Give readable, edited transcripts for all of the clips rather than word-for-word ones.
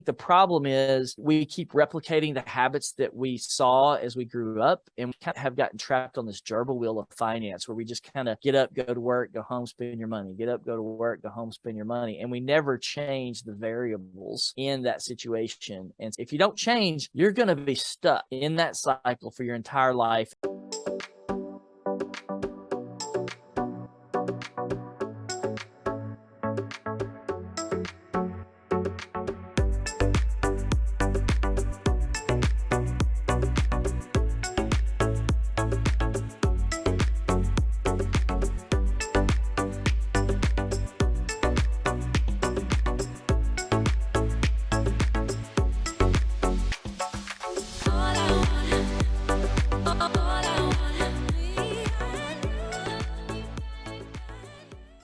The problem is we keep replicating the habits that we saw as we grew up, and we kind of have gotten trapped on this gerbil wheel of finance where we just kind of get up, go to work, go home, spend your money, get up, go to work, go home, spend your money. And we never change the variables in that situation. And if you don't change, you're going to be stuck in that cycle for your entire life.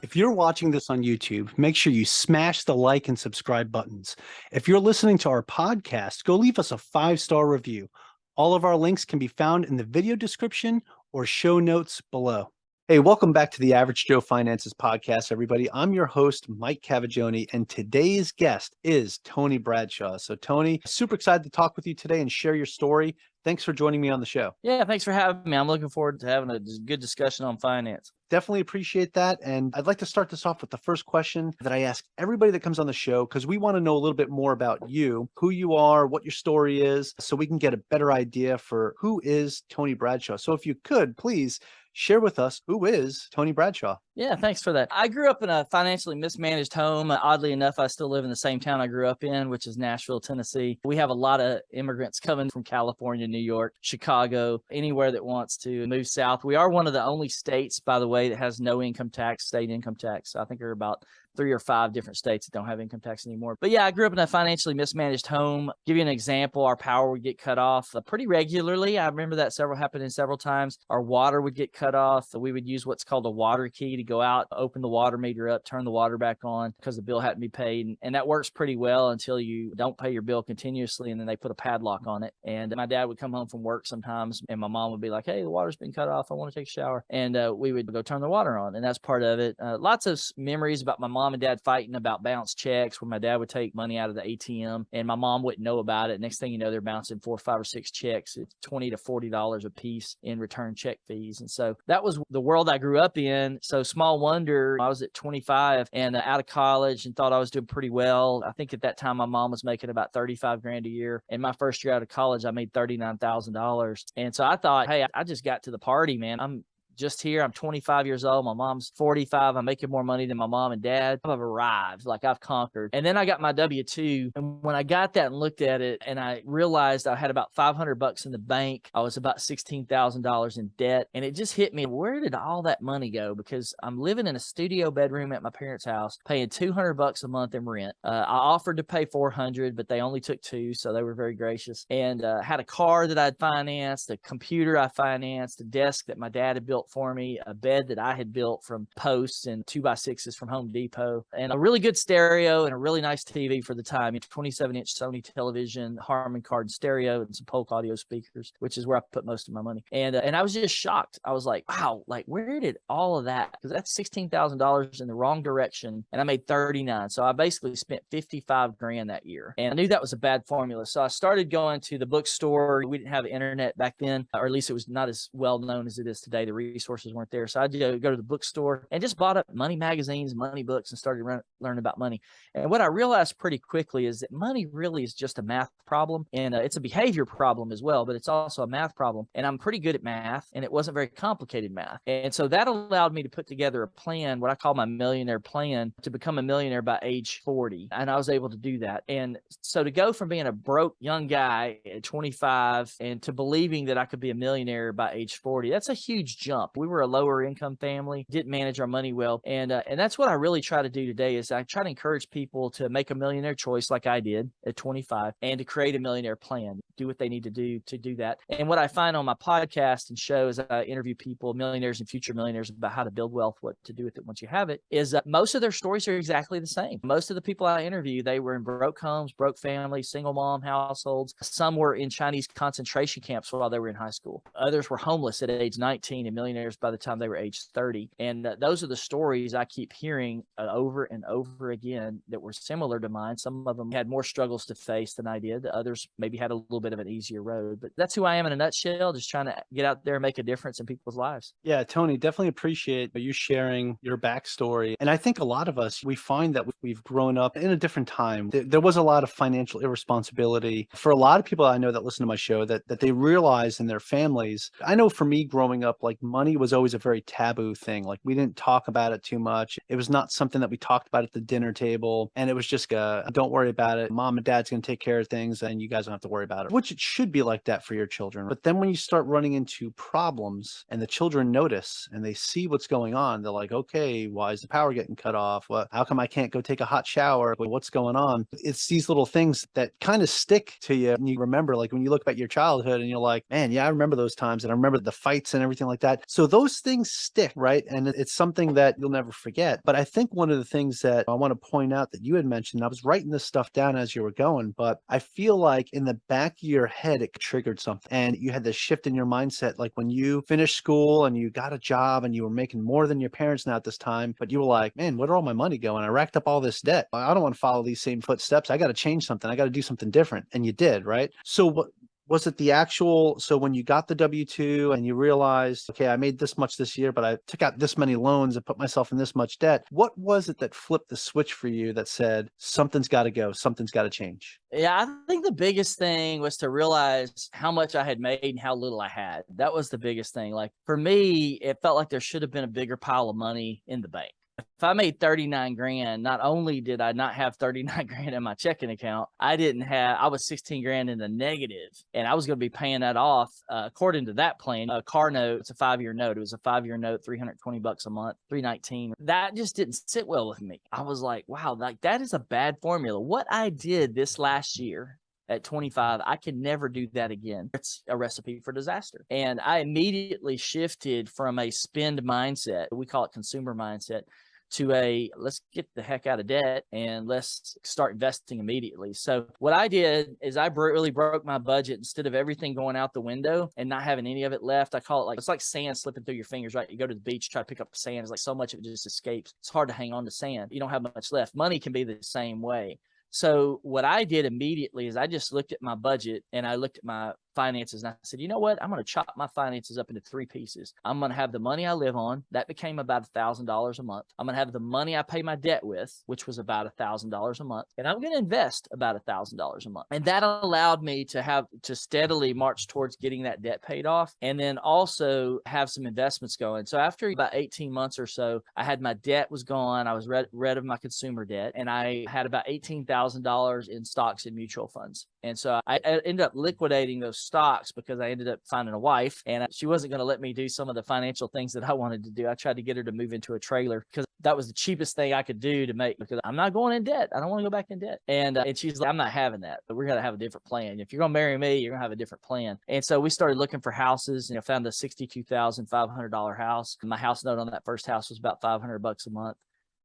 If you're watching this on YouTube, make sure you smash the like and subscribe buttons. If you're listening to our podcast, go leave us a 5-star review. All of our links can be found in the video description or show notes below. Hey, welcome back to the Average Joe Finances podcast, everybody. I'm your host, Mike Cavaggioni, and today's guest is Tony Bradshaw. So Tony, super excited to talk with you today and share your story. Thanks for joining me on the show. Yeah, thanks for having me. I'm looking forward to having a good discussion on finance. Definitely appreciate that. And I'd like to start this off with the first question that I ask everybody that comes on the show, because we want to know a little bit more about you, who you are, what your story is, so we can get a better idea for who is Tony Bradshaw. So if you could, please share with us, who is Tony Bradshaw? Yeah, thanks for that. I grew up in a financially mismanaged home. Oddly enough, I still live in the same town I grew up in, which is Nashville, Tennessee. We have a lot of immigrants coming from California, New York, Chicago, anywhere that wants to move south. We are one of the only states, by the way, that has no income tax, state income tax. I think there are about 3 or 5 different states that don't have income tax anymore. But yeah, I grew up in a financially mismanaged home. Give you an example, our power would get cut off pretty regularly. I remember that happening several times. Our water would get cut off. We would use what's called a water key to go out, open the water meter up, turn the water back on because the bill hadn't been paid. And that works pretty well until you don't pay your bill continuously, and then they put a padlock on it. And my dad would come home from work sometimes, and my mom would be like, hey, the water's been cut off. I want to take a shower. And we would go turn the water on, and that's part of it. Lots of memories about my mom and dad fighting about bounce checks where my dad would take money out of the ATM and my mom wouldn't know about it. Next thing you know, they're bouncing 4, 5, or 6 checks at $20 to $40 a piece in return check fees. And so that was the world I grew up in. So small wonder, I was at 25 and out of college and thought I was doing pretty well. I think at that time, my mom was making about 35 grand a year. And my first year out of college, I made $39,000. And so I thought, hey, I just got to the party, man. I'm just here. I'm 25 years old. My mom's 45. I'm making more money than my mom and dad. I've arrived, like I've conquered. And then I got my W-2. And when I got that and looked at it and I realized I had about $500 in the bank, I was about $16,000 in debt. And it just hit me, where did all that money go? Because I'm living in a studio bedroom at my parents' house, paying $200 a month in rent. I offered to pay $400, but they only took 2. So they were very gracious. And had a car that I'd financed, a computer I financed, a desk that my dad had built for me, a bed that I had built from posts and 2x6s from Home Depot, and a really good stereo and a really nice TV for the time, a 27-inch Sony television, Harman Kardon stereo, and some Polk audio speakers, which is where I put most of my money. And I was just shocked. I was like, wow, like where did all of that? Because that's $16,000 in the wrong direction, and I made 39. So I basically spent 55 grand that year, and I knew that was a bad formula. So I started going to the bookstore. We didn't have internet back then, or at least it was not as well known as it is today. The resources weren't there. So I'd go to the bookstore and just bought up money magazines, money books, and started learning about money. And what I realized pretty quickly is that money really is just a math problem. And it's a behavior problem as well, but it's also a math problem. And I'm pretty good at math, and it wasn't very complicated math. And so that allowed me to put together a plan, what I call my millionaire plan, to become a millionaire by age 40. And I was able to do that. And so to go from being a broke young guy at 25 and to believing that I could be a millionaire by age 40, that's a huge jump. We were a lower income family, didn't manage our money well. And that's what I really try to do today is I try to encourage people to make a millionaire choice like I did at 25 and to create a millionaire plan. do what they need to do that. And what I find on my podcast and show as I interview people, millionaires and future millionaires, about how to build wealth, what to do with it once you have it, is most of their stories are exactly the same. Most of the people I interview, they were in broke homes, broke families, single mom households. Some were in Chinese concentration camps while they were in high school. Others were homeless at age 19 and millionaires by the time they were age 30. And those are the stories I keep hearing over and over again that were similar to mine. Some of them had more struggles to face than I did. The others maybe had a little bit of an easier road. But that's who I am in a nutshell, just trying to get out there and make a difference in people's lives. Yeah, Tony, definitely appreciate you sharing your backstory. And I think a lot of us, we find that we've grown up in a different time. There was a lot of financial irresponsibility for a lot of people I know that listen to my show, that they realize in their families. I know for me growing up, like money was always a very taboo thing. Like we didn't talk about it too much. It was not something that we talked about at the dinner table. And it was just, don't worry about it. Mom and dad's going to take care of things and you guys don't have to worry about it, which it should be like that for your children. But then when you start running into problems and the children notice and they see what's going on, they're like, okay, why is the power getting cut off? How come I can't go take a hot shower? What's going on? It's these little things that kind of stick to you. And you remember, like when you look back at your childhood and you're like, man, yeah, I remember those times and I remember the fights and everything like that. So those things stick, right? And it's something that you'll never forget. But I think one of the things that I want to point out that you had mentioned, I was writing this stuff down as you were going, but I feel like in the back of your head, it triggered something and you had this shift in your mindset. Like when you finished school and you got a job and you were making more than your parents now at this time, but you were like, man, where did all my money go? And I racked up all this debt. I don't want to follow these same footsteps. I got to change something. I got to do something different. And you did, right? So what was it so when you got the W-2 and you realized, okay, I made this much this year, but I took out this many loans and put myself in this much debt. What was it that flipped the switch for you that said, something's got to go, something's got to change? Yeah, I think the biggest thing was to realize how much I had made and how little I had. That was the biggest thing. Like for me, it felt like there should have been a bigger pile of money in the bank. If I made 39 grand, not only did I not have 39 grand in my checking account, I was 16 grand in the negative, and I was going to be paying that off according to that plan. A car note, it's a 5-year note. It was a 5-year note, $320 a month, $319. That just didn't sit well with me. I was like, wow, like that is a bad formula. What I did this last year at 25, I can never do that again. It's a recipe for disaster. And I immediately shifted from a spend mindset, we call it consumer mindset, to a let's get the heck out of debt and let's start investing immediately. So what I did is I really broke my budget. Instead of everything going out the window and not having any of it left, I call it like, it's like sand slipping through your fingers, right? You go to the beach, try to pick up sand. It's like so much of it just escapes. It's hard to hang on to sand. You don't have much left. Money can be the same way. So what I did immediately is I just looked at my budget and I looked at my finances and I said, you know what? I'm going to chop my finances up into 3 pieces. I'm going to have the money I live on. That became about $1,000 a month. I'm going to have the money I pay my debt with, which was about $1,000 a month. And I'm going to invest about $1,000 a month. And that allowed me to steadily march towards getting that debt paid off and then also have some investments going. So after about 18 months or so, I had my debt was gone. I was rid of my consumer debt and I had about $18,000 in stocks and mutual funds. And so I ended up liquidating those stocks because I ended up finding a wife and she wasn't going to let me do some of the financial things that I wanted to do. I tried to get her to move into a trailer because that was the cheapest thing I could do to make, because I'm not going in debt. I don't want to go back in debt. And she's like, I'm not having that, but we're going to have a different plan. If you're going to marry me, you're going to have a different plan. And so we started looking for houses and found a $62,500 house. My house note on that first house was about $500 a month.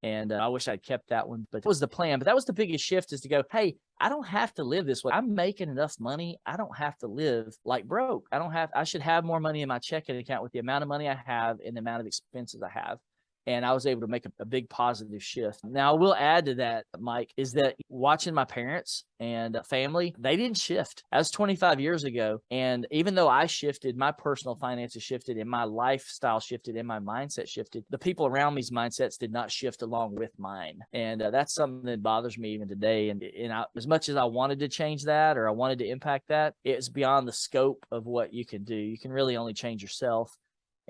And I wish I'd kept that one, but that was the plan. But that was the biggest shift, is to go, hey, I don't have to live this way. I'm making enough money. I don't have to live like broke. I should have more money in my checking account with the amount of money I have and the amount of expenses I have. And I was able to make a big positive shift. Now, I will add to that, Mike, is that watching my parents and family, they didn't shift. That was 25 years ago. And even though I shifted, my personal finances shifted and my lifestyle shifted and my mindset shifted, the people around me's mindsets did not shift along with mine. And that's something that bothers me even today. And as much as I wanted to change that or I wanted to impact that, it's beyond the scope of what you can do. You can really only change yourself.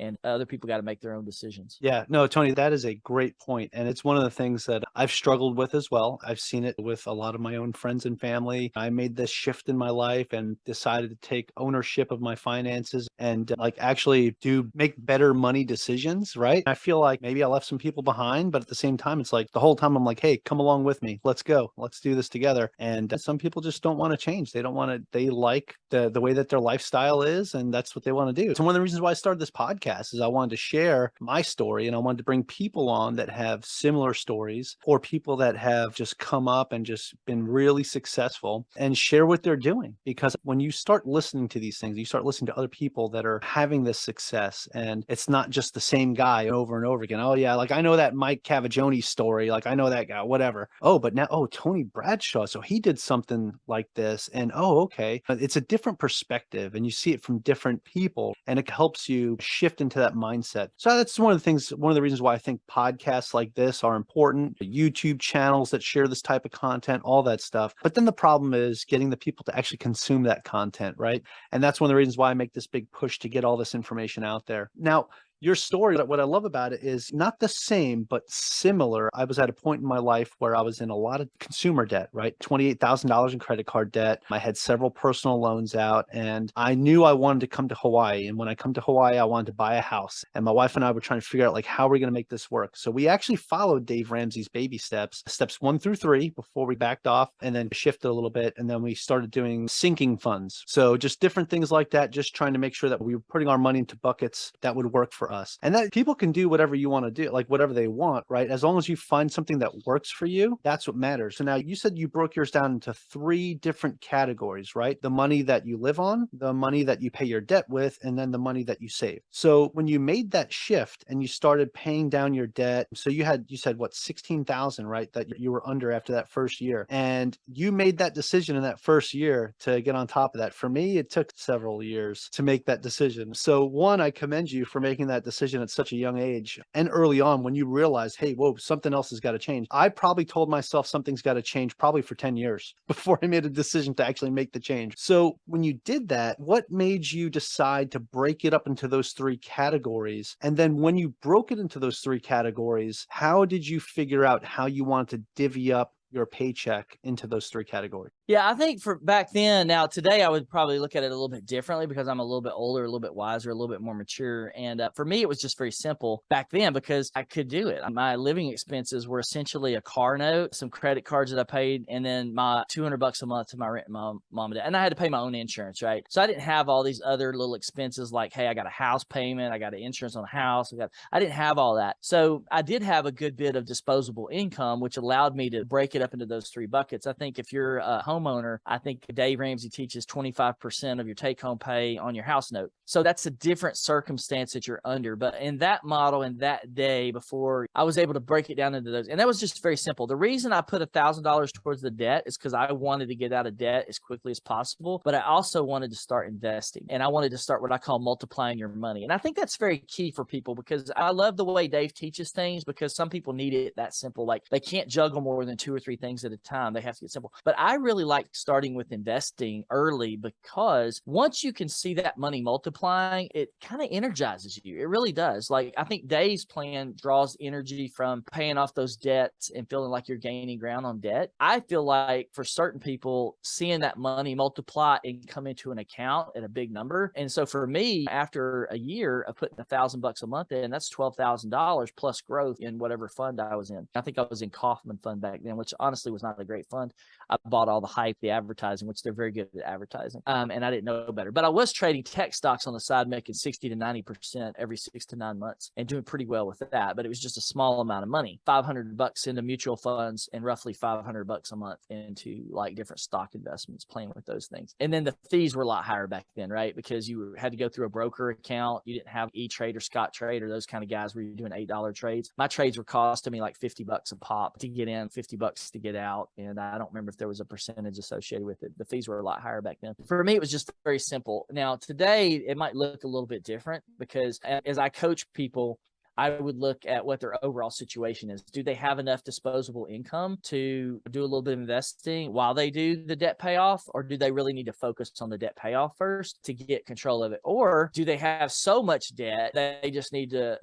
and other people got to make their own decisions. Yeah, no, Tony, that is a great point. And it's one of the things that I've struggled with as well. I've seen it with a lot of my own friends and family. I made this shift in my life and decided to take ownership of my finances and like actually do make better money decisions, right? I feel like maybe I left some people behind, but at the same time, it's like the whole time I'm like, hey, come along with me. Let's go. Let's do this together. And some people just don't want to change. They don't want to, they like the way that their lifestyle is, and that's what they want to do. So one of the reasons why I started this podcast is I wanted to share my story, and I wanted to bring people on that have similar stories, or people that have just come up and just been really successful, and share what they're doing. Because when you start listening to these things, you start listening to other people that are having this success, and it's not just the same guy over and over again. Oh yeah, like I know that Mike Cavaggioni story, like I know that guy, whatever. Oh, but now, oh, Tony Bradshaw, so he did something like this, and oh, okay. It's a different perspective, and you see it from different people, and it helps you shift into that mindset. So that's one of the things, one of the reasons why I think podcasts like this are important, YouTube channels that share this type of content, all that stuff. But then the problem is getting the people to actually consume that content, right? And that's one of the reasons why I make this big push to get all this information out there. Now, your story, what I love about it is not the same, but similar. I was at a point in my life where I was in a lot of consumer debt, right? $28,000 in credit card debt. I had several personal loans out, and I knew I wanted to come to Hawaii. And when I come to Hawaii, I wanted to buy a house. And my wife and I were trying to figure out, like, how are we going to make this work? So we actually followed Dave Ramsey's baby steps 1 through 3, before we backed off and then shifted a little bit. And then we started doing sinking funds. So just different things like that, just trying to make sure that we were putting our money into buckets that would work for us. And that people can do whatever you want to do, like whatever they want, right? As long as you find something that works for you, that's what matters. So now you said you broke yours down into 3 different categories, right? The money that you live on, the money that you pay your debt with, and then the money that you save. So when you made that shift and you started paying down your debt, so you said what, 16,000, right? That you were under after that first year. And you made that decision in that first year to get on top of that. For me, it took several years to make that decision. So one, I commend you for making that decision at such a young age and early on when you realize, hey, whoa, something else has got to change. I probably told myself something's got to change probably for 10 years before I made a decision to actually make the change. So when you did that, what made you decide to break it up into those 3 categories? And then when you broke it into those 3 categories, how did you figure out how you wanted to divvy up your paycheck into those 3 categories? Yeah, I think for back then, now today I would probably look at it a little bit differently because I'm a little bit older, a little bit wiser, a little bit more mature. And for me, it was just very simple back then because I could do it. My living expenses were essentially a car note, some credit cards that I paid, and then my $200 a month to my rent, my mom and dad. And I had to pay my own insurance, right? So I didn't have all these other little expenses like, hey, I got a house payment, I got an insurance on the house. I didn't have all that. So I did have a good bit of disposable income, which allowed me to break it up into those 3 buckets. I think if you're a homeowner, I think Dave Ramsey teaches 25% of your take-home pay on your house note. So that's a different circumstance that you're under. But in that model, in that day before, I was able to break it down into those. And that was just very simple. The reason I put $1,000 towards the debt is because I wanted to get out of debt as quickly as possible. But I also wanted to start investing. And I wanted to start what I call multiplying your money. And I think that's very key for people because I love the way Dave teaches things because some people need it that simple. Like they can't juggle more than 2 or 3 things at a time. They have to get simple. But I really like starting with investing early because once you can see that money multiplying, it kind of energizes you. It really does. Like I think Dave's plan draws energy from paying off those debts and feeling like you're gaining ground on debt. I feel like for certain people, seeing that money multiply and come into an account at a big number. And so for me, after a year of putting $1,000 a month in, that's $12,000 plus growth in whatever fund I was in. I think I was in Kaufman Fund back then, which honestly was not a great fund. I bought all the hype, the advertising, which they're very good at advertising. And I didn't know better, but I was trading tech stocks on the side, making 60 to 90% every 6 to 9 months and doing pretty well with that. But it was just a small amount of money, $500 into mutual funds and roughly $500 a month into like different stock investments, playing with those things. And then the fees were a lot higher back then, right? Because you had to go through a broker account. You didn't have E-Trade or Scott Trade or those kind of guys where you're doing $8 trades. My trades were costing me like $50 a pop to get in, $50 to get out. And I don't remember if there was a percentage associated with it. The fees were a lot higher back then. For me, it was just very simple. Now, today, it might look a little bit different because as I coach people, I would look at what their overall situation is. Do they have enough disposable income to do a little bit of investing while they do the debt payoff? Or do they really need to focus on the debt payoff first to get control of it? Or do they have so much debt that they just need to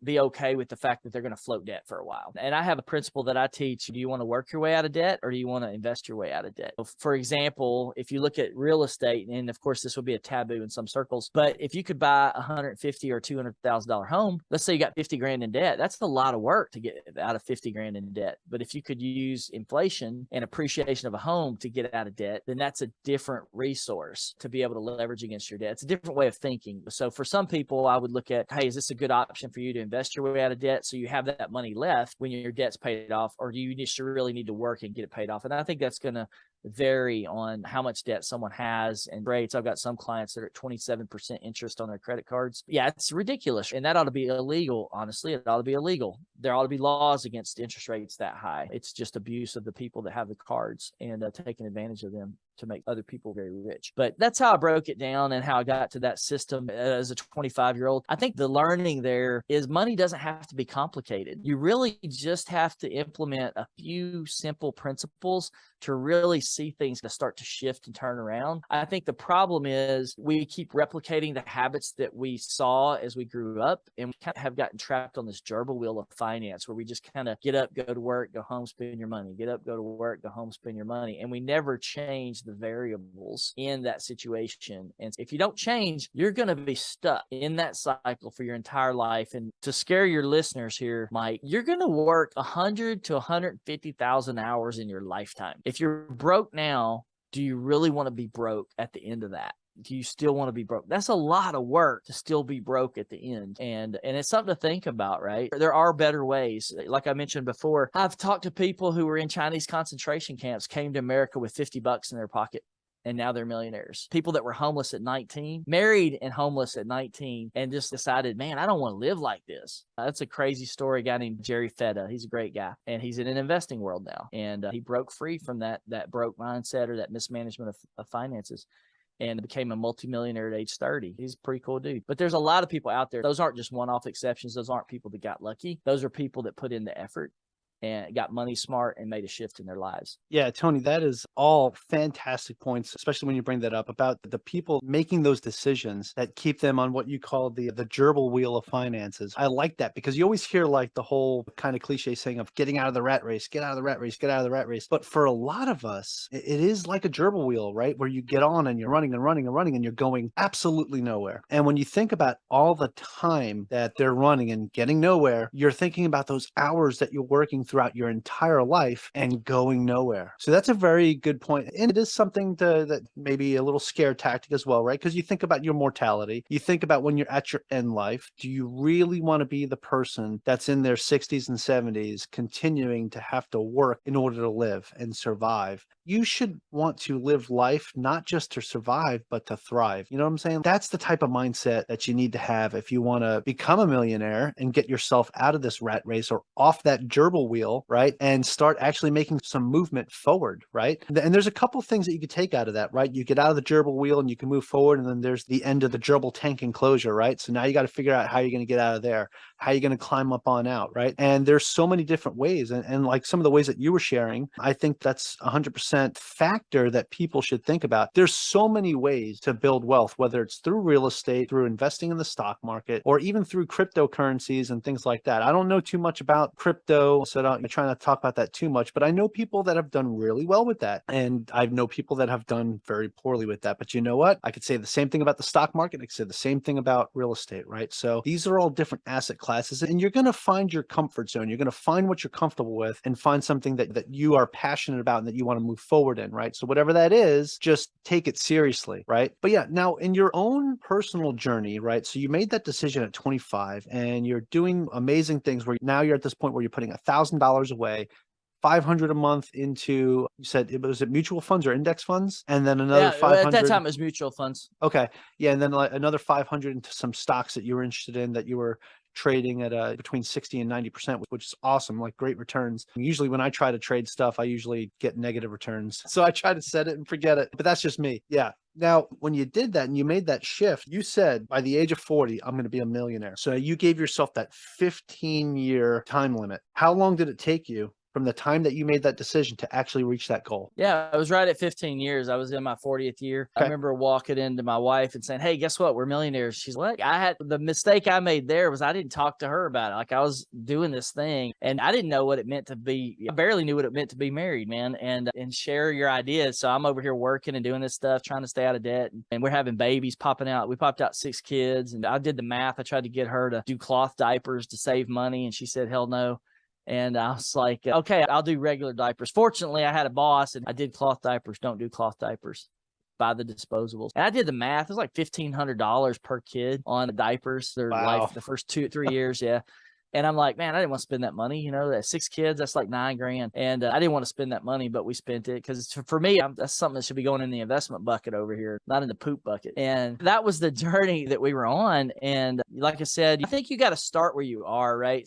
be okay with the fact that they're going to float debt for a while? And I have a principle that I teach. Do you want to work your way out of debt, or do you want to invest your way out of debt? For example, if you look at real estate, and of course this would be a taboo in some circles, but if you could buy $150,000 or $200,000 home, let's say you got 50 grand in debt, that's a lot of work to get out of 50 grand in debt. But if you could use inflation and appreciation of a home to get out of debt, then that's a different resource to be able to leverage against your debt. It's a different way of thinking. So for some people, I would look at, hey, is this a good option for you to invest your way out of debt so you have that money left when your debt's paid off, or do you just really need to work and get it paid off? And I think that's going to vary on how much debt someone has and rates. I've got some clients that are at 27% interest on their credit cards. Yeah, it's ridiculous. And that ought to be illegal. Honestly, it ought to be illegal. There ought to be laws against interest rates that high. It's just abuse of the people that have the cards and taking advantage of them to make other people very rich. But that's how I broke it down and how I got to that system as a 25-year-old. I think the learning there is money doesn't have to be complicated. You really just have to implement a few simple principles to really see things to start to shift and turn around. I think the problem is we keep replicating the habits that we saw as we grew up, and we kind of have gotten trapped on this gerbil wheel of finance where we just kind of get up, go to work, go home, spend your money, get up, go to work, go home, spend your money. And we never change the variables in that situation. And if you don't change, you're going to be stuck in that cycle for your entire life. And to scare your listeners here, Mike, you're going to work 100 to 150,000 hours in your lifetime. If you're broke now, do you really want to be broke at the end of that? Do you still want to be broke? That's a lot of work to still be broke at the end. And it's something to think about, right? There are better ways. Like I mentioned before, I've talked to people who were in Chinese concentration camps, came to America with $50 in their pocket, and now they're millionaires. People that were homeless at 19, married and homeless at 19, and just decided, man, I don't want to live like this. That's a crazy story. A guy named Jerry Feta. He's a great guy, and he's in an investing world now. And he broke free from that broke mindset or that mismanagement of finances, and became a multimillionaire at age 30. He's a pretty cool dude. But there's a lot of people out there. Those aren't just one-off exceptions. Those aren't people that got lucky. Those are people that put in the effort and got money smart and made a shift in their lives. Yeah, Tony, that is all fantastic points, especially when you bring that up about the people making those decisions that keep them on what you call the gerbil wheel of finances. I like that because you always hear like the whole kind of cliche saying of getting out of the rat race, get out of the rat race, get out of the rat race. But for a lot of us, it is like a gerbil wheel, right? Where you get on and you're running and running and running and you're going absolutely nowhere. And when you think about all the time that they're running and getting nowhere, you're thinking about those hours that you're working throughout your entire life and going nowhere. So that's a very good point. And it is something that maybe a little scare tactic as well, right? Because you think about your mortality. You think about when you're at your end life. Do you really want to be the person that's in their 60s and 70s continuing to have to work in order to live and survive? You should want to live life not just to survive, but to thrive. You know what I'm saying? That's the type of mindset that you need to have if you want to become a millionaire and get yourself out of this rat race or off that gerbil wheel, right? And start actually making some movement forward, right? And there's a couple things that you could take out of that, right? You get out of the gerbil wheel and you can move forward, and then there's the end of the gerbil tank enclosure, right? So now you got to figure out how you're going to get out of there, how you're going to climb up on out, right? And there's so many different ways. And like some of the ways that you were sharing, I think that's 100% factor that people should think about. There's so many ways to build wealth, whether it's through real estate, through investing in the stock market, or even through cryptocurrencies and things like that. I don't know too much about crypto, so I try not to talk about that too much, but I know people that have done really well with that. And I know people that have done very poorly with that. But you know what? I could say the same thing about the stock market. I could say the same thing about real estate, right? So these are all different asset classes, and you're going to find your comfort zone. You're going to find what you're comfortable with and find something that you are passionate about and that you want to move forward in, right? So whatever that is, just take it seriously, right? But yeah, now in your own personal journey, right? So you made that decision at 25 and you're doing amazing things where now you're at this point where you're putting $1,000 away, 500 a month into, you said was it mutual funds or index funds, and then another 500 at that time it was mutual funds. Okay, yeah, and then like another 500 into some stocks that you were interested in that you were trading at between 60 and 90%, which is awesome, like great returns. Usually when I try to trade stuff, I usually get negative returns. So I try to set it and forget it, but that's just me. Yeah. Now, when you did that and you made that shift, you said by the age of 40, I'm going to be a millionaire. So you gave yourself that 15-year time limit. How long did it take you from the time that you made that decision to actually reach that goal? Yeah, I was right at 15 years. I was in my 40th year. I remember walking into my wife and saying, "Hey, guess what? We're millionaires." She's like, I had the mistake I made there was I didn't talk to her about it. Like I was doing this thing and I didn't know what it meant to be. I barely knew what it meant to be married, man, and share your ideas. So I'm over here working and doing this stuff, trying to stay out of debt. And we're having babies popping out. We popped out 6 kids and I did the math. I tried to get her to do cloth diapers to save money. And she said, hell no. And I was like, okay, I'll do regular diapers. Fortunately, I had a boss and I did cloth diapers. Don't do cloth diapers. Buy the disposables. And I did the math. It was like $1,500 per kid on the diapers. Their life, the first 2-3 years. Yeah. And I'm like, man, I didn't want to spend that money. You know, that 6 kids, that's like $9,000. And I didn't want to spend that money, but we spent it because for me, that's something that should be going in the investment bucket over here, not in the poop bucket. And that was the journey that we were on. And like I said, I think you got to start where you are, right?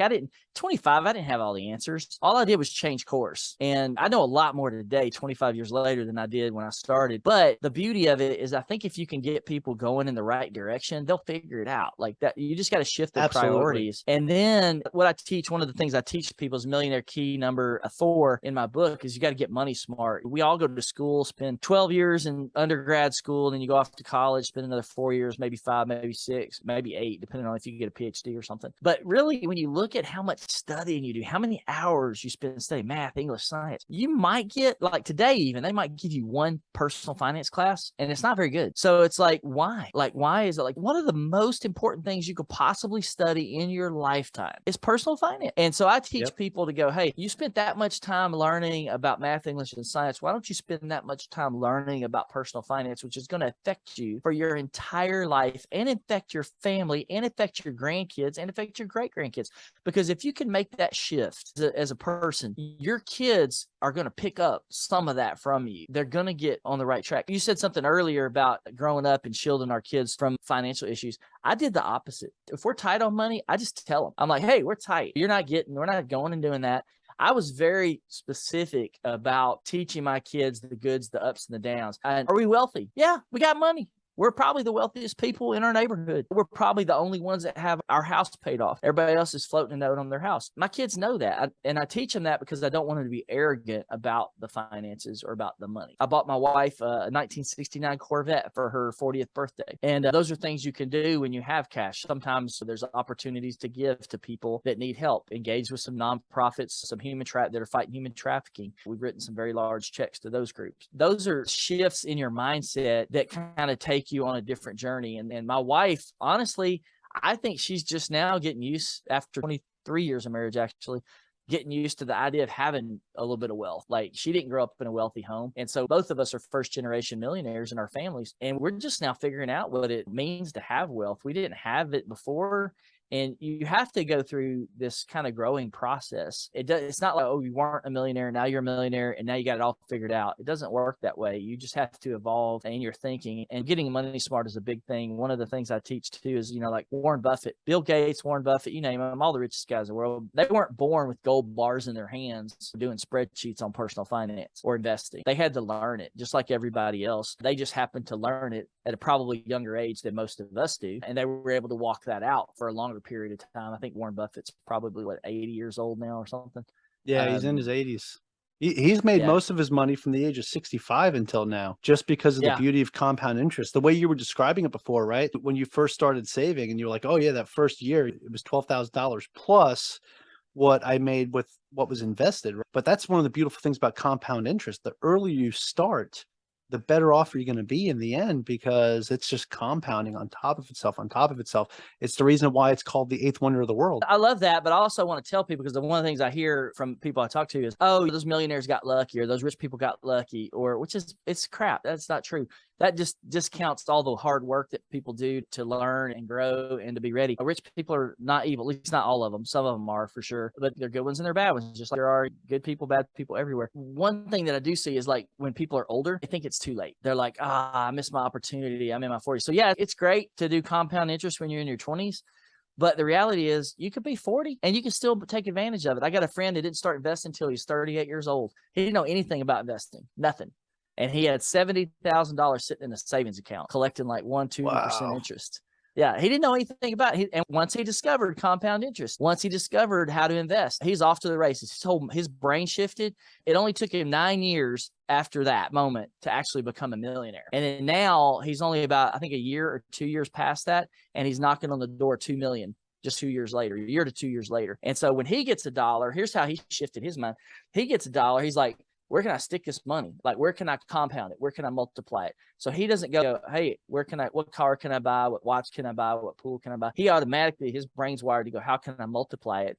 25, I didn't have all the answers. All I did was change course. And I know a lot more today, 25 years later, than I did when I started. But the beauty of it is I think if you can get people going in the right direction, they'll figure it out. Like that, you just got to shift their priorities. And then what I teach, one of the things I teach people is Millionaire Key number 4 in my book is you got to get money smart. We all go to school, spend 12 years in undergrad school, then you go off to college, spend another 4 years, maybe 5, maybe 6, maybe 8, depending on if you get a PhD or something. But really, when you look at how much studying you do, how many hours you spend studying math, English, science, you might get, like today even, they might give you one personal finance class and it's not very good. So it's like, why? Like, why is it like one of the most important things you could possibly study in your lifetime is personal finance? And so I teach people to go, hey, you spent that much time learning about math, English, and science. Why don't you spend that much time learning about personal finance, which is going to affect you for your entire life and affect your family and affect your grandkids and affect your great grandkids? Because if you can make that shift as a person, your kids are going to pick up some of that from you. They're going to get on the right track. You said something earlier about growing up and shielding our kids from financial issues. I did the opposite. If we're tight on money, I just tell them, I'm like, hey, we're tight. We're not going and doing that. I was very specific about teaching my kids the goods, the ups and the downs. And are we wealthy? Yeah, we got money. We're probably the wealthiest people in our neighborhood. We're probably the only ones that have our house paid off. Everybody else is floating a note on their house. My kids know that. And I teach them that because I don't want them to be arrogant about the finances or about the money. I bought my wife a 1969 Corvette for her 40th birthday. And those are things you can do when you have cash. Sometimes there's opportunities to give to people that need help. Engage with some nonprofits, some that are fighting human trafficking. We've written some very large checks to those groups. Those are shifts in your mindset that kind of take you on a different journey. And my wife, honestly, I think she's just now getting used, after 23 years of marriage, actually, getting used to the idea of having a little bit of wealth. Like she didn't grow up in a wealthy home. And so both of us are first generation millionaires in our families. And we're just now figuring out what it means to have wealth. We didn't have it before. And you have to go through this kind of growing process. It's not like, oh, you weren't a millionaire, now you're a millionaire, and now you got it all figured out. It doesn't work that way. You just have to evolve in your thinking. And getting money smart is a big thing. One of the things I teach too is, like Warren Buffett, Bill Gates, Warren Buffett, you name them, all the richest guys in the world. They weren't born with gold bars in their hands doing spreadsheets on personal finance or investing. They had to learn it just like everybody else. They just happened to learn it at a probably younger age than most of us do. And they were able to walk that out for a longer period of time. I think Warren Buffett's probably 80 years old now or something. Yeah, he's in his 80s. He's made most of his money from the age of 65 until now, just because of the beauty of compound interest. The way you were describing it before, right? When you first started saving and you were like, oh yeah, that first year it was $12,000 plus what I made with what was invested. But that's one of the beautiful things about compound interest. The earlier you start, the better off you're going to be in the end, because it's just compounding on top of itself, on top of itself. It's the reason why it's called the 8th wonder of the world. I love that, but I also want to tell people, because one of the things I hear from people I talk to is, oh, those millionaires got lucky, or those rich people got lucky, or it's crap. That's not true. That just discounts all the hard work that people do to learn and grow and to be ready. Rich people are not evil, at least not all of them. Some of them are for sure, but they're good ones and they're bad ones, just like there are good people, bad people everywhere. One thing that I do see is, like, when people are older, I think it's too late. They're like, I missed my opportunity. I'm in my 40s. So yeah, it's great to do compound interest when you're in your 20s. But the reality is you could be 40 and you can still take advantage of it. I got a friend that didn't start investing until he was 38 years old. He didn't know anything about investing, nothing. And he had $70,000 sitting in a savings account, collecting like 1-2% interest. Yeah, he didn't know anything about it. And once he discovered compound interest, once he discovered how to invest, he's off to the races. His brain shifted. It only took him 9 years after that moment to actually become a millionaire. And then now he's only about, I think, a year or 2 years past that, and he's knocking on the door 2 million just 2 years later, a year to 2 years later. And so when he gets $1, here's how he shifted his mind. He gets $1, he's like, where can I stick this money? Like, where can I compound it? Where can I multiply it? So he doesn't go, hey, what car can I buy? What watch can I buy? What pool can I buy? He automatically, his brain's wired to go, how can I multiply it?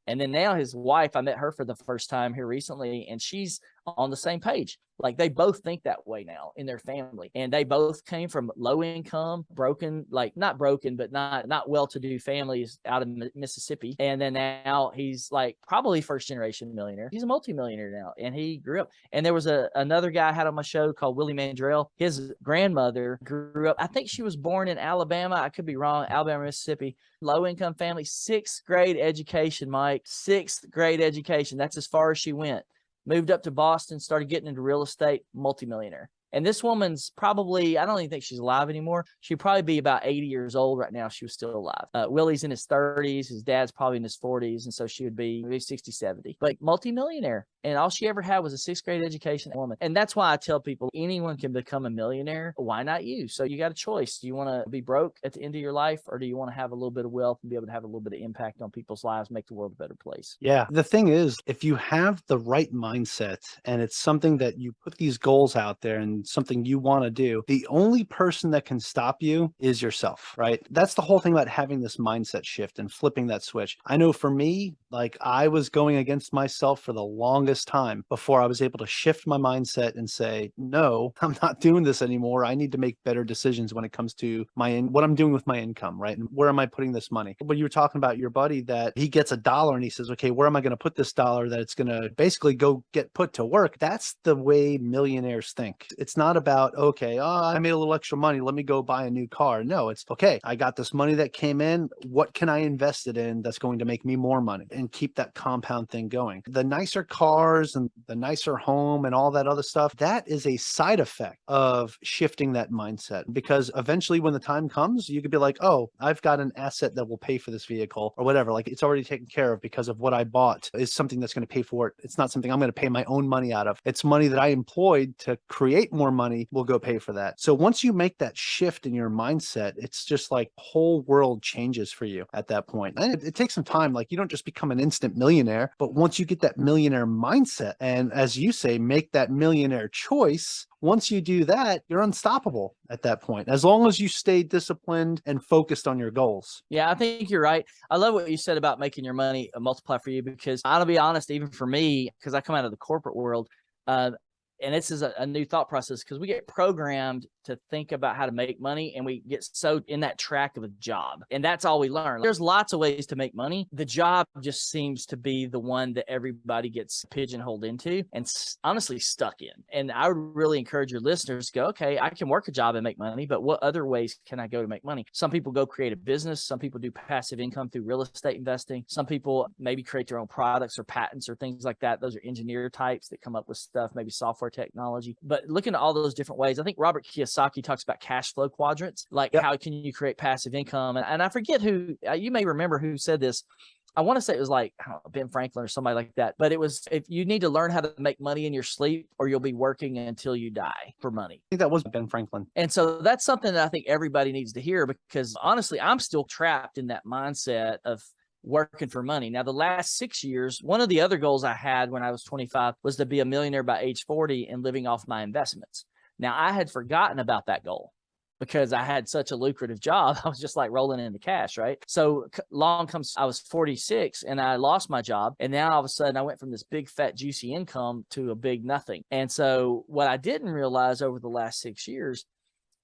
And then now his wife, I met her for the first time here recently, and she's on the same page. Like, they both think that way now in their family. And they both came from low income, broken, like not broken, but not well-to-do families out of Mississippi. And then now he's like probably first generation millionaire. He's a multimillionaire now. And he grew up. And there was another guy I had on my show called Willie Mandrell. His grandmother grew up, I think she was born in Alabama. I could be wrong. Alabama, Mississippi. Low income family, 6th grade education, Mike. 6th grade education. That's as far as she went. Moved up to Boston, started getting into real estate, multimillionaire. And this woman's probably, I don't even think she's alive anymore. She'd probably be about 80 years old right now if she was still alive. Willie's in his 30s. His dad's probably in his 40s. And so she would be maybe 60, 70. But multimillionaire. And all she ever had was a 6th grade education woman. And that's why I tell people anyone can become a millionaire. Why not you? So you got a choice. Do you want to be broke at the end of your life, or do you want to have a little bit of wealth and be able to have a little bit of impact on people's lives, make the world a better place? Yeah. The thing is, if you have the right mindset and it's something that you put these goals out there and something you want to do, the only person that can stop you is yourself, right? That's the whole thing about having this mindset shift and flipping that switch. I know for me, like, I was going against myself for the longest time before I was able to shift my mindset and say, no, I'm not doing this anymore. I need to make better decisions when it comes to what I'm doing with my income, right? And where am I putting this money? When you were talking about your buddy that he gets $1 and he says, okay, where am I going to put this dollar that it's going to basically go get put to work? That's the way millionaires think. It's not about, okay, I made a little extra money, let me go buy a new car. No, it's okay, I got this money that came in. What can I invest it in that's going to make me more money and keep that compound thing going? The nicer cars and the nicer home and all that other stuff, that is a side effect of shifting that mindset, because eventually when the time comes, you could be like, oh, I've got an asset that will pay for this vehicle or whatever. Like, it's already taken care of because of what I bought is something that's going to pay for it. It's not something I'm going to pay my own money out of. It's money that I employed to create more money will go pay for that. So once you make that shift in your mindset, it's just like whole world changes for you at that point. And it takes some time. Like, you don't just become an instant millionaire, but once you get that millionaire mindset and, as you say, make that millionaire choice, once you do that, you're unstoppable at that point, as long as you stay disciplined and focused on your goals. Yeah, I think you're right. I love what you said about making your money multiply for you, because I'll be honest, even for me, because I come out of the corporate world, and this is a new thought process, because we get programmed to think about how to make money, and we get so in that track of a job, and that's all we learn. There's lots of ways to make money. The job just seems to be the one that everybody gets pigeonholed into and honestly stuck in. And I would really encourage your listeners to go, okay, I can work a job and make money, but what other ways can I go to make money? Some people go create a business. Some people do passive income through real estate investing. Some people maybe create their own products or patents or things like that. Those are engineer types that come up with stuff, maybe software technology. But looking at all those different ways, I think Robert Kiyosaki talks about cash flow quadrants, like how can you create passive income? And I forget who, you may remember who said this. I want to say it was like, I don't know, Ben Franklin or somebody like that. But it was, if you need to learn how to make money in your sleep, or you'll be working until you die for money. I think that was Ben Franklin. And so that's something that I think everybody needs to hear, because honestly, I'm still trapped in that mindset of working for money. Now, the last 6 years, one of the other goals I had when I was 25 was to be a millionaire by age 40 and living off my investments. Now, I had forgotten about that goal because I had such a lucrative job. I was just like rolling into cash, right? So long comes, I was 46 and I lost my job. And now all of a sudden I went from this big, fat, juicy income to a big nothing. And so what I didn't realize over the last 6 years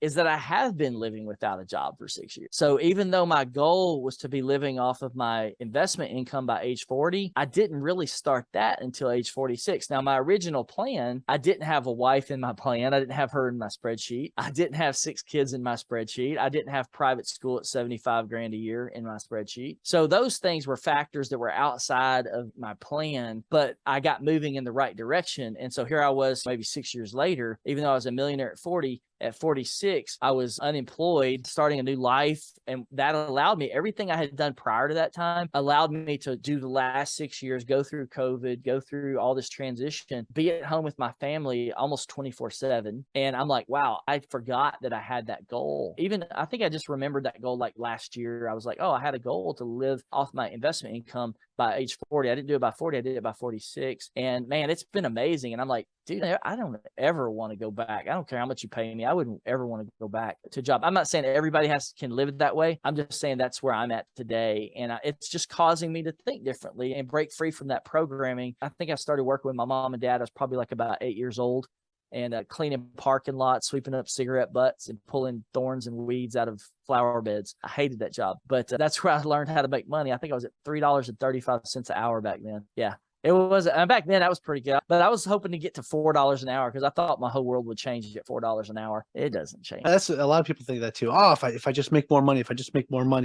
is that I have been living without a job for 6 years. So even though my goal was to be living off of my investment income by age 40, I didn't really start that until age 46. Now, my original plan, I didn't have a wife in my plan. I didn't have her in my spreadsheet. I didn't have 6 kids in my spreadsheet. I didn't have private school at 75 grand a year in my spreadsheet. So those things were factors that were outside of my plan, but I got moving in the right direction. And so here I was maybe 6 years later, even though I was a millionaire at 40, at 46, I was unemployed, starting a new life. And that allowed me, everything I had done prior to that time allowed me to do the last 6 years, go through COVID, go through all this transition, be at home with my family almost 24/7. And I'm like, wow, I forgot that I had that goal. Even I think I just remembered that goal like last year. I was like, oh, I had a goal to live off my investment income by age 40. I didn't do it by 40. I did it by 46. And man, it's been amazing. And I'm like, dude, I don't ever want to go back. I don't care how much you pay me. I wouldn't ever want to go back to a job. I'm not saying everybody can live it that way. I'm just saying that's where I'm at today. And it's just causing me to think differently and break free from that programming. I think I started working with my mom and dad. I was probably like about 8 years old, and cleaning parking lots, sweeping up cigarette butts, and pulling thorns and weeds out of flower beds. I hated that job, but that's where I learned how to make money. I think I was at $3.35 an hour back then. Yeah. It was, back then that was pretty good, but I was hoping to get to $4 an hour because I thought my whole world would change at $4 an hour. It doesn't change. That's a lot of people think that too. Oh, if I just make more money,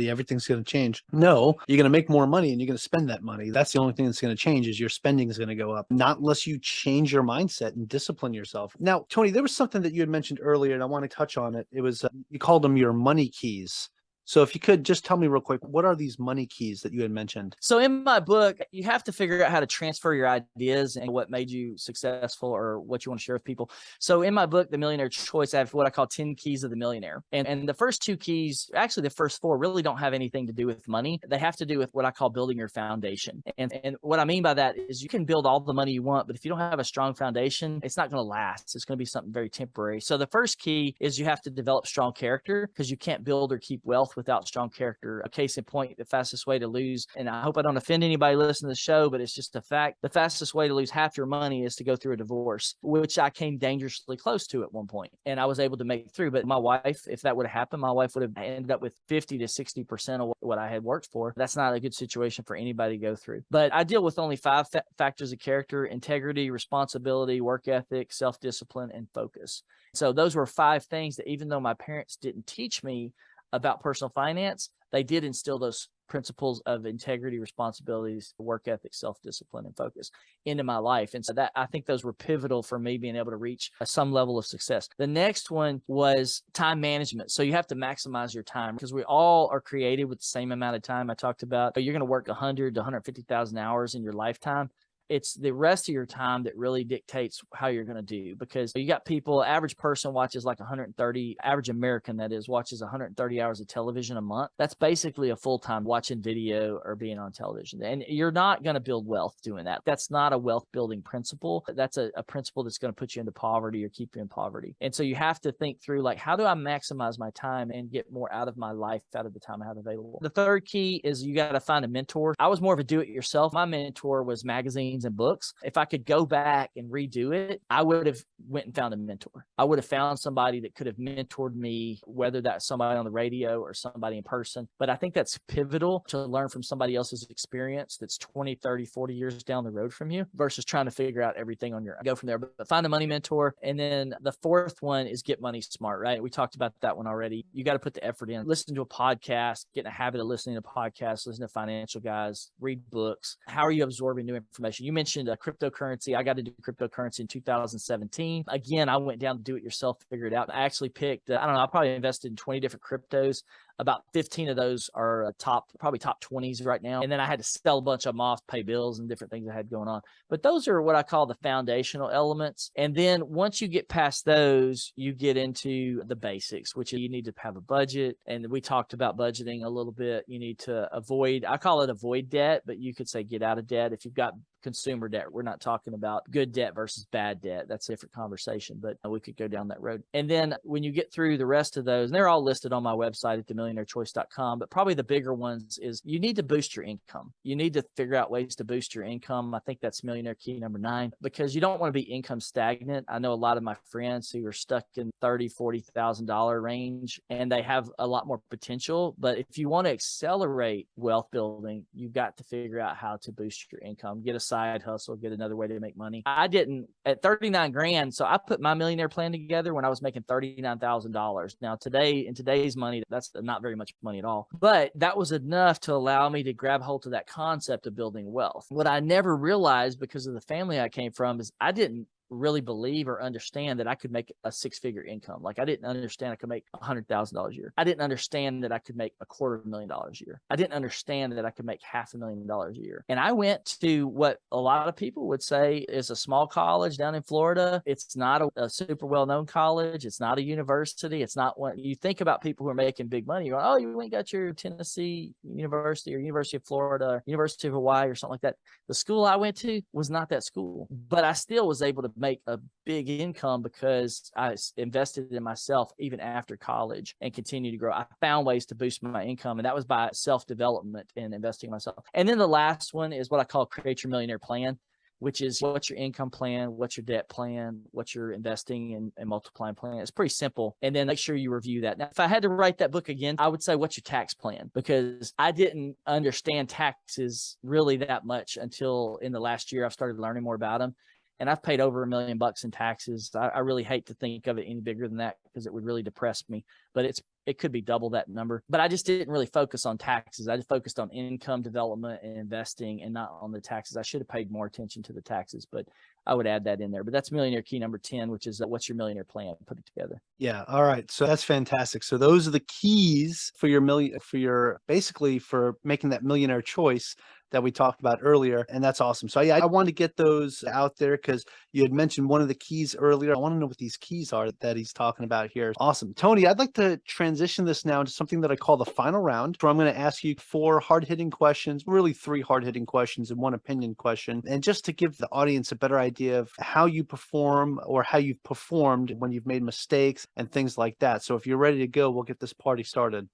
everything's going to change. No, you're going to make more money and you're going to spend that money. That's the only thing that's going to change is your spending is going to go up, not unless you change your mindset and discipline yourself. Now, Tony, there was something that you had mentioned earlier and I want to touch on it. It was, you called them your money keys. So if you could just tell me real quick, what are these money keys that you had mentioned? So in my book, you have to figure out how to transfer your ideas and what made you successful or what you want to share with people. So in my book, The Millionaire Choice, I have what I call 10 keys of the millionaire. And the first 2 keys, actually the first 4 really don't have anything to do with money. They have to do with what I call building your foundation. And what I mean by that is you can build all the money you want, but if you don't have a strong foundation, it's not going to last. It's going to be something very temporary. So the first key is you have to develop strong character because you can't build or keep wealth without strong character. A case in point, the fastest way to lose, and I hope I don't offend anybody listening to the show, but it's just a fact. The fastest way to lose half your money is to go through a divorce, which I came dangerously close to at one point. And I was able to make it through. But my wife, if that would have happened, my wife would have ended up with 50 to 60% of what I had worked for. That's not a good situation for anybody to go through. But I deal with only 5 factors of character: integrity, responsibility, work ethic, self-discipline, and focus. So those were 5 things that even though my parents didn't teach me about personal finance, they did instill those principles of integrity, responsibilities, work ethic, self-discipline, and focus into my life. And so that, I think those were pivotal for me being able to reach some level of success. The next one was time management. So you have to maximize your time because we all are created with the same amount of time I talked about. You're going to work 100 to 150,000 hours in your lifetime. It's the rest of your time that really dictates how you're going to do, because you got people, average person watches like 130, average American that is, watches 130 hours of television a month. That's basically a full-time watching video or being on television. And you're not going to build wealth doing that. That's not a wealth building principle. That's a principle that's going to put you into poverty or keep you in poverty. And so you have to think through, like, how do I maximize my time and get more out of my life out of the time I have available? The third key is you got to find a mentor. I was more of a do-it-yourself. My mentor was magazines and books. If I could go back and redo it, I would have went and found a mentor. I would have found somebody that could have mentored me, whether that's somebody on the radio or somebody in person. But I think that's pivotal to learn from somebody else's experience that's 20, 30, 40 years down the road from you versus trying to figure out everything on your own. Go from there, but find a money mentor. And then the fourth one is get money smart, right? We talked about that one already. You got to put the effort in. Listen to a podcast, get in a habit of listening to podcasts, listen to financial guys, read books. How are you absorbing new information? You mentioned cryptocurrency. I got to do cryptocurrency in 2017. Again, I went down to do it yourself, figure it out. I actually picked, I don't know, I probably invested in 20 different cryptos. About 15 of those are probably top 20s right now. And then I had to sell a bunch of them off, pay bills and different things I had going on. But those are what I call the foundational elements. And then once you get past those, you get into the basics, which you need to have a budget. And we talked about budgeting a little bit. You need to avoid, I call it avoid debt, but you could say get out of debt. If you've got consumer debt, we're not talking about good debt versus bad debt. That's a different conversation, but we could go down that road. And then when you get through the rest of those, and they're all listed on my website at millionairechoice.com. But probably the bigger ones is you need to boost your income. You need to figure out ways to boost your income. I think that's millionaire key number 9, because you don't want to be income stagnant. I know a lot of my friends who are stuck in $30,000-$40,000 range, and they have a lot more potential. But if you want to accelerate wealth building, you've got to figure out how to boost your income, get a side hustle, get another way to make money. I didn't at 39 grand. So I put my millionaire plan together when I was making $39,000. Now today, in today's money, that's not very much money at all, but that was enough to allow me to grab hold of that concept of building wealth. What I never realized, because of the family I came from, is I didn't really believe or understand that I could make a 6-figure income. Like, I didn't understand I could make $100,000 a year. I didn't understand that I could make $250,000 a year. I didn't understand that I could make $500,000 a year. And I went to what a lot of people would say is a small college down in Florida. It's not a super well-known college. It's not a university. It's not what you think about people who are making big money. You're like, oh, you went got your Tennessee University or University of Florida or University of Hawaii or something like that. The school I went to was not that school, but I still was able to make a big income because I invested in myself even after college and continued to grow. I found ways to boost my income, and that was by self-development and investing in myself. And then the last one is what I call create your millionaire plan, which is what's your income plan, what's your debt plan, what's your investing and multiplying plan. It's pretty simple. And then make sure you review that. Now, if I had to write that book again, I would say, what's your tax plan? Because I didn't understand taxes really that much until in the last year I've started learning more about them. And I've paid over $1 million in taxes. I really hate to think of it any bigger than that because it would really depress me, but it could be double that number. But I just didn't really focus on taxes. I just focused on income development and investing and not on the taxes. I should have paid more attention to the taxes, but I would add that in there. But that's millionaire key number 10, which is what's your millionaire plan? Put it together. Yeah. All right. So that's fantastic. So those are the keys for basically for making that millionaire choice that we talked about earlier. And that's awesome. So yeah, I want to get those out there because you had mentioned one of the keys earlier. I want to know what these keys are that he's talking about here. Awesome. Tony, I'd like to transition this now into something that I call the final round, where I'm going to ask you 4 hard-hitting questions, really 3 hard-hitting questions and 1 opinion question. And just to give the audience a better idea of how you perform or how you've performed when you've made mistakes and things like that. So if you're ready to go, we'll get this party started.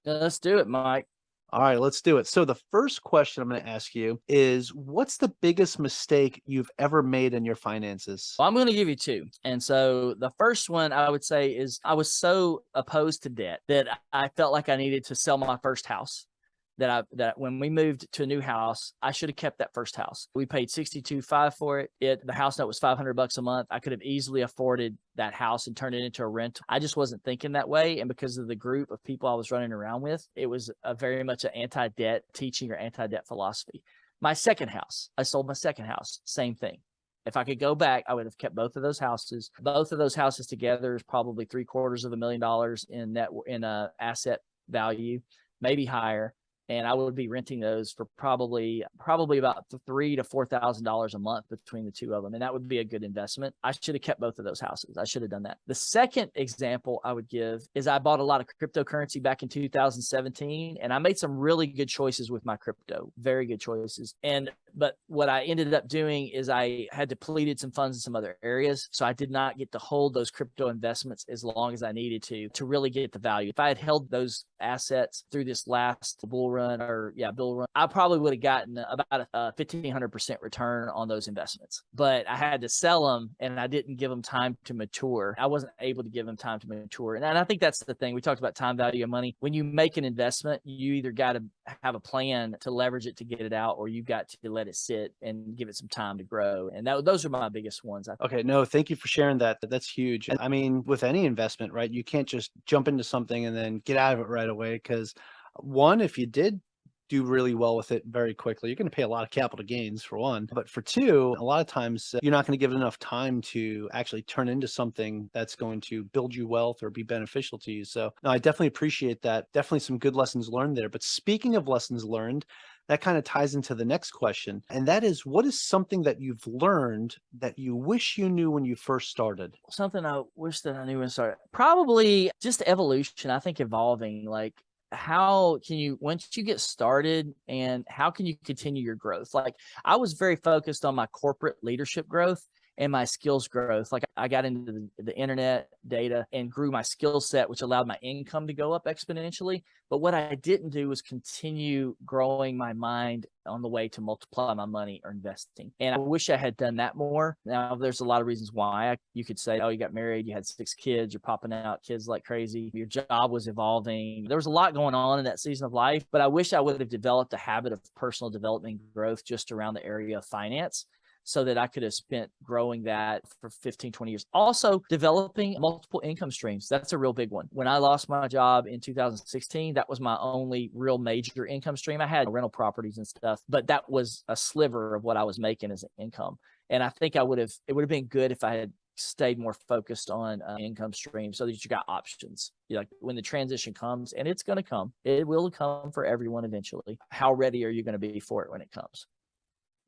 Let's do it, Mike. All right, let's do it. So the first question I'm going to ask you is, what's the biggest mistake you've ever made in your finances? Well, I'm going to give you 2. And so the first one I would say is I was so opposed to debt that I felt like I needed to sell my first house. That when we moved to a new house, I should have kept that first house. We paid $62,500 for it. The house note was $500 a month. I could have easily afforded that house and turned it into a rental. I just wasn't thinking that way. And because of the group of people I was running around with, it was very much an anti-debt teaching or anti-debt philosophy. My second house, I sold my second house. Same thing. If I could go back, I would have kept both of those houses. Both of those houses together is probably $750,000 in asset value, maybe higher. And I would be renting those for probably about $3,000 to $4,000 a month between the 2 of them. And that would be a good investment. I should have kept both of those houses. I should have done that. The second example I would give is I bought a lot of cryptocurrency back in 2017, and I made some really good choices with my crypto, very good choices. But what I ended up doing is I had depleted some funds in some other areas. So I did not get to hold those crypto investments as long as I needed to really get the value. If I had held those assets through this last bull run, I probably would have gotten about a 1,500% return on those investments. But I had to sell them, and I didn't give them time to mature. I wasn't able to give them time to mature. And I think that's the thing. We talked about time value of money. When you make an investment, you either got to have a plan to leverage it to get it out, or you've got to let it sit and give it some time to grow. And those are my biggest ones. Okay, no, thank you for sharing that. That's huge. I mean, with any investment, right, you can't just jump into something and then get out of it right away, because one, if you did do really well with it very quickly, you're going to pay a lot of capital gains for one. But for 2, a lot of times you're not going to give it enough time to actually turn into something that's going to build you wealth or be beneficial to you. So no, I definitely appreciate that. Definitely some good lessons learned there. But speaking of lessons learned, that kind of ties into the next question. And that is, what is something that you've learned that you wish you knew when you first started? Something I wish that I knew when I started. Probably just evolution. I think evolving, like, how can you, once you get started, and how can you continue your growth? Like, I was very focused on my corporate leadership growth, and my skills growth. Like I got into the internet data and grew my skill set, which allowed my income to go up exponentially. But what I didn't do was continue growing my mind on the way to multiply my money or investing. And I wish I had done that more. Now, there's a lot of reasons why. You could say, oh, you got married, you had 6 kids, you're popping out kids like crazy. Your job was evolving. There was a lot going on in that season of life, but I wish I would have developed a habit of personal development and growth just around the area of finance, so that I could have spent growing that for 15, 20 years. Also, developing multiple income streams. That's a real big one. When I lost my job in 2016, that was my only real major income stream. I had rental properties and stuff, but that was a sliver of what I was making as an income. And I think it would have been good if I had stayed more focused on income streams, so that you got options. Like when the transition comes, and it's going to come, it will come for everyone eventually. How ready are you going to be for it when it comes?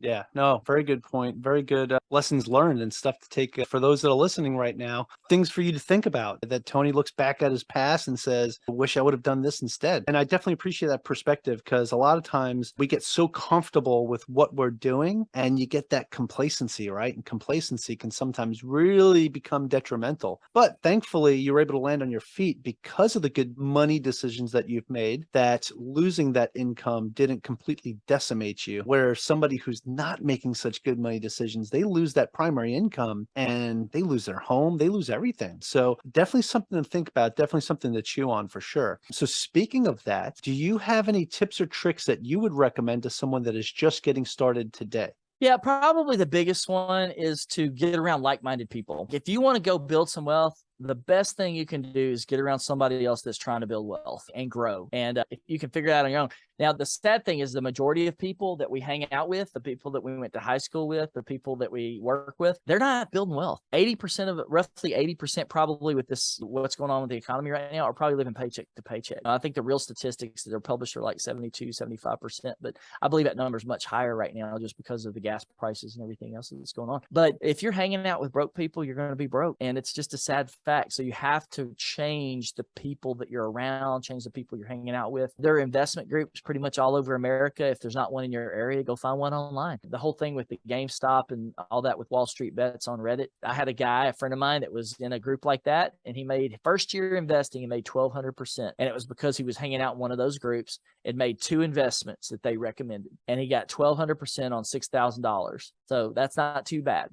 Yeah, no, very good point. Very good lessons learned and stuff to take for those that are listening right now. Things for you to think about that Tony looks back at his past and says, I wish I would have done this instead. And I definitely appreciate that perspective, because a lot of times we get so comfortable with what we're doing and you get that complacency, right? And complacency can sometimes really become detrimental. But thankfully, you're able to land on your feet because of the good money decisions that you've made, that losing that income didn't completely decimate you, where somebody who's not making such good money decisions, they lose that primary income and they lose their home, they lose everything. So definitely something to think about, definitely something to chew on for sure. So speaking of that, do you have any tips or tricks that you would recommend to someone that is just getting started today? Yeah, probably the biggest one is to get around like-minded people. If you want to go build some wealth, the best thing you can do is get around somebody else that's trying to build wealth and grow. And if you can figure it out on your own. Now, the sad thing is the majority of people that we hang out with, the people that we went to high school with, the people that we work with, they're not building wealth. 80% of it, roughly 80% probably with this, what's going on with the economy right now, are probably living paycheck to paycheck. I think the real statistics that are published are like 72, 75%, but I believe that number is much higher right now just because of the gas prices and everything else that's going on. But if you're hanging out with broke people, you're going to be broke. And it's just a sad fact. So you have to change the people that you're around, change the people you're hanging out with. There are investment groups pretty much all over America. If there's not one in your area, go find one online. The whole thing with the GameStop and all that with Wall Street bets on Reddit. I had a friend of mine that was in a group like that, and he made first year investing, he made 1,200%. And it was because he was hanging out in one of those groups and made 2 investments that they recommended. And he got 1,200% on $6,000. So that's not too bad.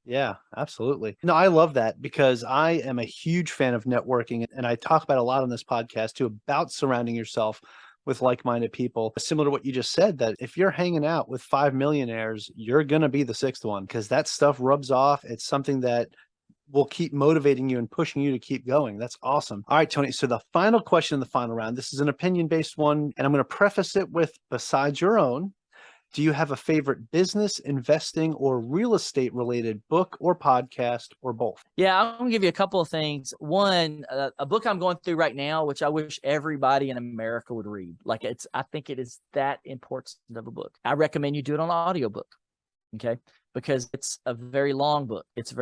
Yeah, absolutely. No, I love that, because I am a huge fan of networking, and I talk about a lot on this podcast too, about surrounding yourself with like-minded people. Similar to what you just said, that if you're hanging out with 5 millionaires, you're going to be the 6th one, because that stuff rubs off. It's something that will keep motivating you and pushing you to keep going. That's awesome. All right, Tony. So the final question in the final round, this is an opinion-based one, and I'm going to preface it with, besides your own, do you have a favorite business, investing, or real estate related book or podcast, or both? Yeah, I'm going to give you a couple of things. One, a book I'm going through right now, which I wish everybody in America would read. I think it is that important of a book. I recommend you do it on audiobook. Okay. Because it's a very long book. It's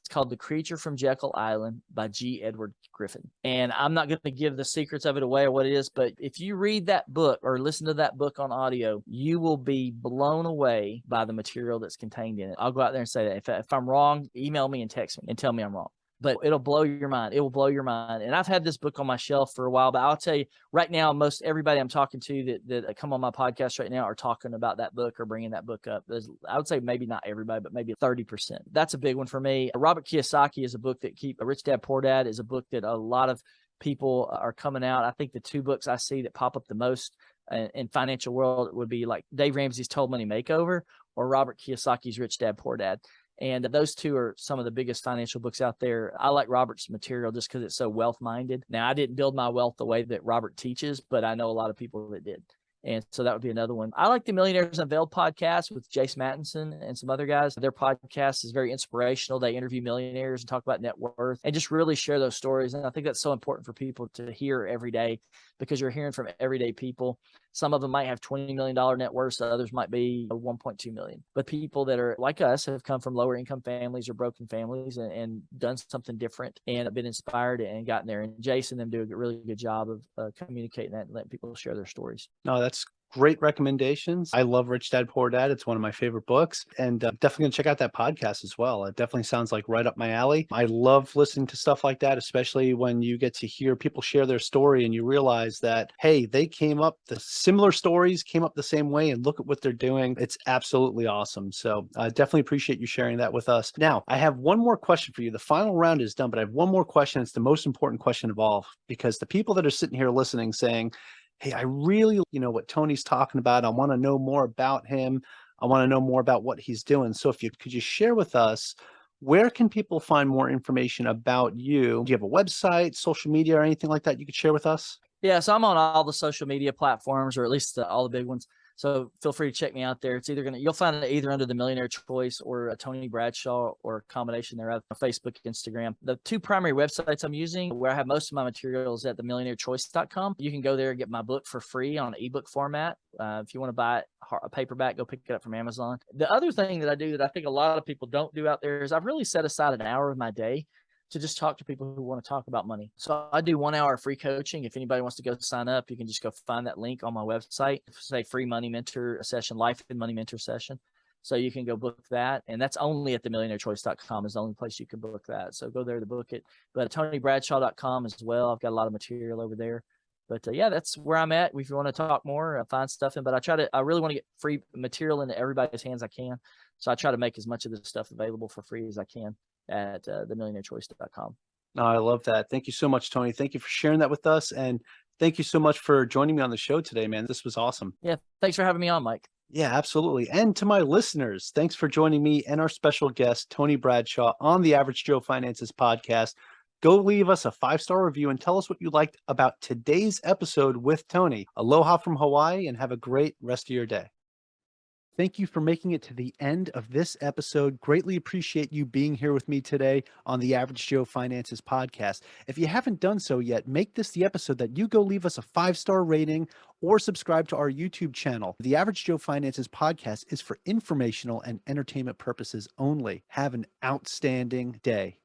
called The Creature from Jekyll Island by G. Edward Griffin. And I'm not going to give the secrets of it away or what it is, but if you read that book or listen to that book on audio, you will be blown away by the material that's contained in it. I'll go out there and say that. If I'm wrong, email me and text me and tell me I'm wrong. But it'll blow your mind. It will blow your mind. And I've had this book on my shelf for a while, but I'll tell you right now, most everybody I'm talking to that come on my podcast right now are talking about that book or bringing that book up. I would say maybe not everybody, but maybe 30%. That's a big one for me. Robert Kiyosaki is a book that Rich Dad, Poor Dad is a book that a lot of people are coming out. I think the 2 books I see that pop up the most in financial world would be like Dave Ramsey's Total Money Makeover or Robert Kiyosaki's Rich Dad, Poor Dad. And those 2 are some of the biggest financial books out there. I like Robert's material just because it's so wealth-minded. Now, I didn't build my wealth the way that Robert teaches, but I know a lot of people that did. And so that would be another one. I like the Millionaires Unveiled podcast with Jace Mattinson and some other guys. Their podcast is very inspirational. They interview millionaires and talk about net worth and just really share those stories. And I think that's so important for people to hear every day, because you're hearing from everyday people. Some of them might have $20 million net worth. Others might be 1.2 million. But people that are like us have come from lower income families or broken families and done something different and have been inspired and gotten there. And Jason and them do a really good job of communicating that and letting people share their stories. No, that's Great recommendations. I love Rich Dad Poor Dad. It's one of my favorite books, and definitely gonna check out that podcast as well. It definitely sounds like right up my alley. I love listening to stuff like that, especially when you get to hear people share their story and you realize that, hey, they came up, the similar stories came up the same way, and look at what they're doing. It's absolutely awesome. So I definitely appreciate you sharing that with us. Now, I have one more question for you. The final round is done, but I have one more question. It's the most important question of all, because the people that are sitting here listening saying, hey, I really, what Tony's talking about. I want to know more about him. I want to know more about what he's doing. So if you could you share with us, where can people find more information about you? Do you have a website, social media, or anything like that you could share with us? Yeah, so I'm on all the social media platforms, or at least all the big ones. So feel free to check me out there. It's you'll find it either under the Millionaire Choice or Tony Bradshaw, or a combination thereof, Facebook, Instagram. The two primary websites I'm using where I have most of my materials at themillionairechoice.com. You can go there and get my book for free on ebook format. If you want to buy it a paperback, go pick it up from Amazon. The other thing that I do that I think a lot of people don't do out there is I've really set aside an hour of my day to just talk to people who want to talk about money. So I do 1 hour free coaching. If anybody wants to go sign up, you can just go find that link on my website, say free money mentor session, life and money mentor session. So you can go book that. And that's only at themillionairechoice.com is the only place you can book that. So go there to book it. But tonybradshaw.com as well. I've got a lot of material over there. But yeah, that's where I'm at. If you want to talk more, find stuff in. But I really want to get free material into everybody's hands I can. So I try to make as much of this stuff available for free as I can at themillionairechoice.com. Oh, I love that. Thank you so much, Tony. Thank you for sharing that with us. And thank you so much for joining me on the show today, man. This was awesome. Yeah, thanks for having me on, Mike. Yeah, absolutely. And to my listeners, thanks for joining me and our special guest, Tony Bradshaw, on the Average Joe Finances podcast. Go leave us a 5-star review and tell us what you liked about today's episode with Tony. Aloha from Hawaii, and have a great rest of your day. Thank you for making it to the end of this episode. Greatly appreciate you being here with me today on the Average Joe Finances podcast. If you haven't done so yet, make this the episode that you go leave us a 5-star rating or subscribe to our YouTube channel. The Average Joe Finances podcast is for informational and entertainment purposes only. Have an outstanding day.